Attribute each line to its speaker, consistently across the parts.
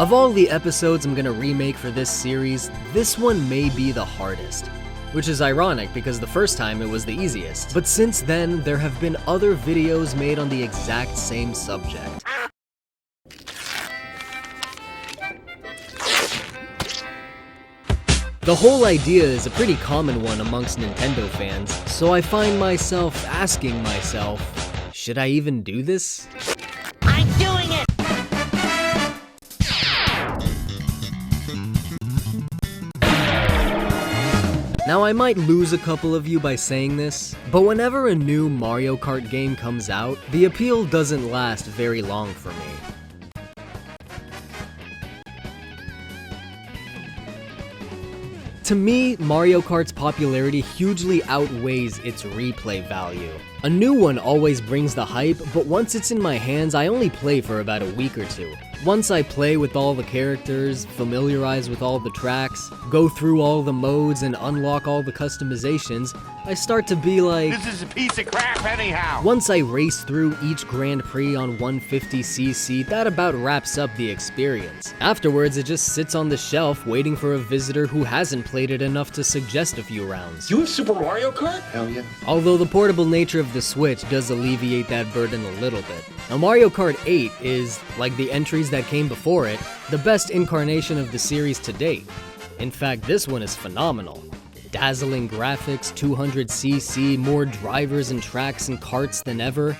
Speaker 1: Of all the episodes I'm gonna remake for this series, this one may be the hardest. Which is ironic because the first time it was the easiest. But since then, there have been other videos made on the exact same subject. The whole idea is a pretty common one amongst Nintendo fans, so I find myself asking myself, should I even do this?
Speaker 2: I'm doing it!
Speaker 1: Now I might lose a couple of you by saying this, but whenever a new Mario Kart game comes out, the appeal doesn't last very long for me. To me, Mario Kart's popularity hugely outweighs its replay value. A new one always brings the hype, but once it's in my hands, I only play for about a week or two. Once I play with all the characters, familiarize with all the tracks, go through all the modes and unlock all the customizations, I start to be like,
Speaker 3: this is a piece of crap anyhow!
Speaker 1: Once I race through each Grand Prix on 150cc, that about wraps up the experience. Afterwards, it just sits on the shelf waiting for a visitor who hasn't played it enough to suggest a few rounds.
Speaker 4: You have Super Mario Kart?
Speaker 3: Hell yeah.
Speaker 1: Although the portable nature of the Switch does alleviate that burden a little bit. Now Mario Kart 8 is, like the entries that came before it, the best incarnation of the series to date. In fact, this one is phenomenal. Dazzling graphics, 200cc, more drivers and tracks and karts than ever.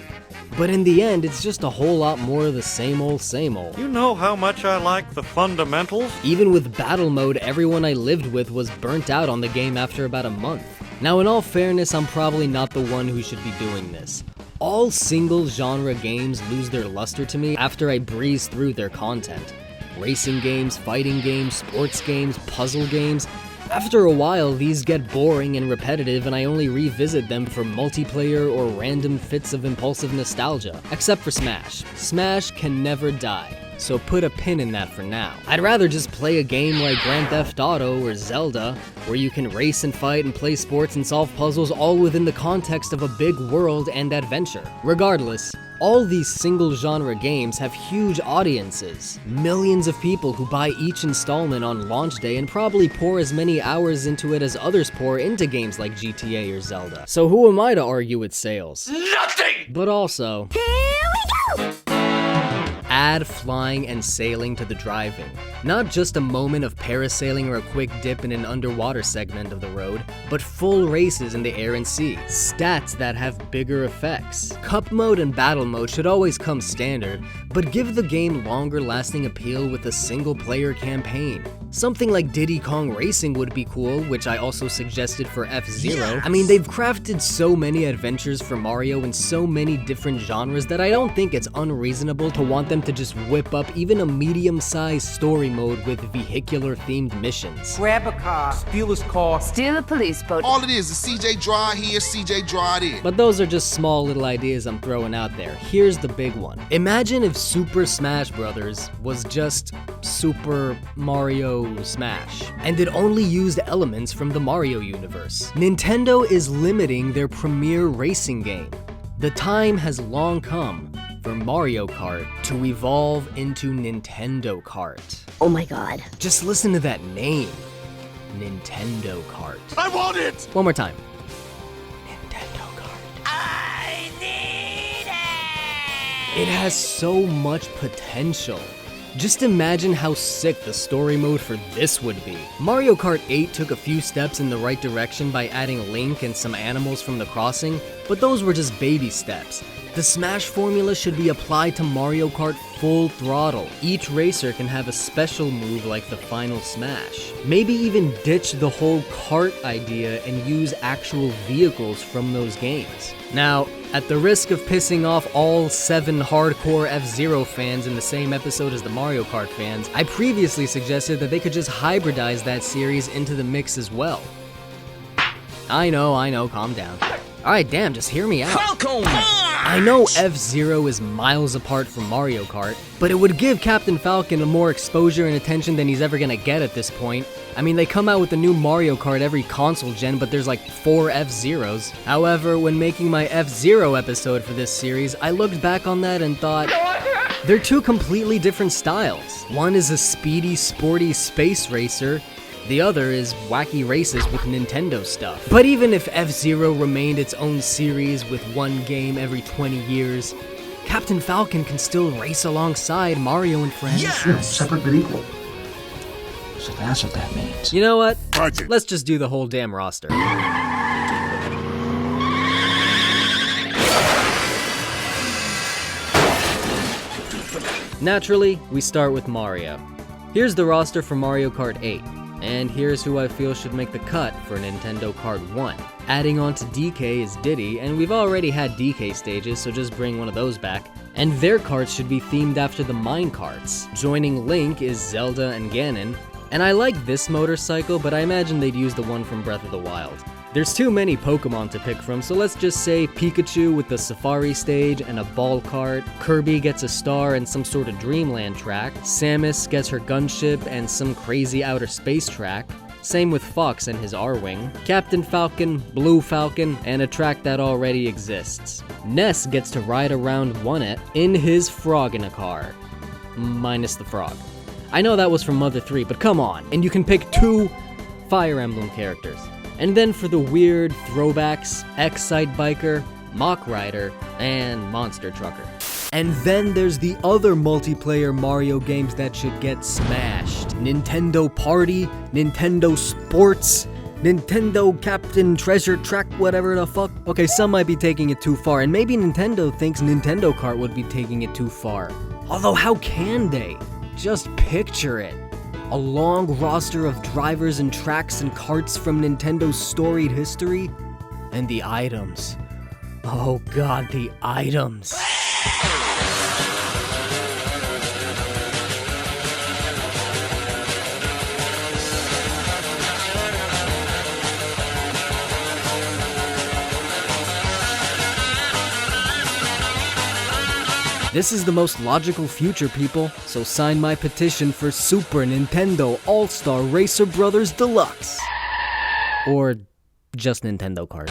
Speaker 1: But in the end, it's just a whole lot more of the same old, same old.
Speaker 5: You know how much I like the fundamentals?
Speaker 1: Even with battle mode, everyone I lived with was burnt out on the game after about a month. Now in all fairness, I'm probably not the one who should be doing this. All single genre games lose their luster to me after I breeze through their content. Racing games, fighting games, sports games, puzzle games. After a while, these get boring and repetitive and I only revisit them for multiplayer or random fits of impulsive nostalgia. Except for Smash. Smash can never die, so put a pin in that for now. I'd rather just play a game like Grand Theft Auto or Zelda, where you can race and fight and play sports and solve puzzles all within the context of a big world and adventure. Regardless, all these single-genre games have huge audiences. Millions of people who buy each installment on launch day and probably pour as many hours into it as others pour into games like GTA or Zelda. So who am I to argue its sales?
Speaker 3: Nothing!
Speaker 1: But also,
Speaker 2: Here we go!
Speaker 1: add flying and sailing to the driving. Not just a moment of parasailing or a quick dip in an underwater segment of the road, but full races in the air and sea. Stats that have bigger effects. Cup mode and battle mode should always come standard, but give the game longer lasting appeal with a single player campaign. Something like Diddy Kong Racing would be cool, which I also suggested for F-Zero.
Speaker 3: Yes!
Speaker 1: I mean, they've crafted so many adventures for Mario in so many different genres that I don't think it's unreasonable to want them to just whip up even a medium-sized story mode with vehicular-themed missions.
Speaker 6: Grab a car, steal his car,
Speaker 2: Steal a police boat.
Speaker 7: All it is CJ draw here, CJ draw it in.
Speaker 1: But those are just small little ideas I'm throwing out there. Here's the big one. Imagine if Super Smash Bros. Was just Super Mario Smash, and it only used elements from the Mario universe. Nintendo is limiting their premier racing game. The time has long come for Mario Kart to evolve into Nintendo Kart.
Speaker 2: Oh my god.
Speaker 1: Just listen to that name. Nintendo Kart.
Speaker 3: I want it!
Speaker 1: One more time. Nintendo Kart.
Speaker 2: I need it!
Speaker 1: It has so much potential. Just imagine how sick the story mode for this would be. Mario Kart 8 took a few steps in the right direction by adding Link and some animals from the crossing, but those were just baby steps. The Smash formula should be applied to Mario Kart full throttle. Each racer can have a special move like the final Smash. Maybe even ditch the whole kart idea and use actual vehicles from those games. Now, at the risk of pissing off all 7 hardcore F-Zero fans in the same episode as the Mario Kart fans, I previously suggested that they could just hybridize that series into the mix as well. I know, calm down. Alright, damn, just hear me out.
Speaker 4: Falcon!
Speaker 1: I know F-Zero is miles apart from Mario Kart, but it would give Captain Falcon more exposure and attention than he's ever gonna get at this point. I mean, they come out with a new Mario Kart every console gen, but there's like 4 F-Zeros. However, when making my F-Zero episode for this series, I looked back on that and thought, They're two completely different styles. One is a speedy, sporty space racer, the other is wacky races with Nintendo stuff. But even if F-Zero remained its own series with one game every 20 years, Captain Falcon can still race alongside Mario and friends.
Speaker 4: Yes, separate but equal. So that's what that means.
Speaker 1: You know what?
Speaker 3: Budget.
Speaker 1: Let's just do the whole damn roster. Naturally, we start with Mario. Here's the roster for Mario Kart 8, and here's who I feel should make the cut for Nintendo Kart 1. Adding on to DK is Diddy, and we've already had DK stages, so just bring one of those back. And their karts should be themed after the mine karts. Joining Link is Zelda and Ganon, and I like this motorcycle, but I imagine they'd use the one from Breath of the Wild. There's too many Pokemon to pick from, so let's just say Pikachu with the Safari stage and a ball cart, Kirby gets a star and some sort of Dreamland track, Samus gets her gunship and some crazy outer space track, same with Fox and his R-Wing, Captain Falcon, Blue Falcon, and a track that already exists. Ness gets to ride around One-It in his frog in a car. Minus the frog. I know that was from Mother 3, but come on, and you can pick 2 Fire Emblem characters. And then for the weird throwbacks, Excite Biker, Mach Rider, and Monster Trucker. And then there's the other multiplayer Mario games that should get smashed. Nintendo Party, Nintendo Sports, Nintendo Captain Treasure Track, whatever the fuck. Okay, some might be taking it too far, and maybe Nintendo thinks Nintendo Kart would be taking it too far. Although how can they? Just picture it. A long roster of drivers and tracks and karts from Nintendo's storied history, and the items. Oh god, the items. This is the most logical future, people, so sign my petition for Super Nintendo All-Star Racer Brothers Deluxe. Or just Nintendo Kart.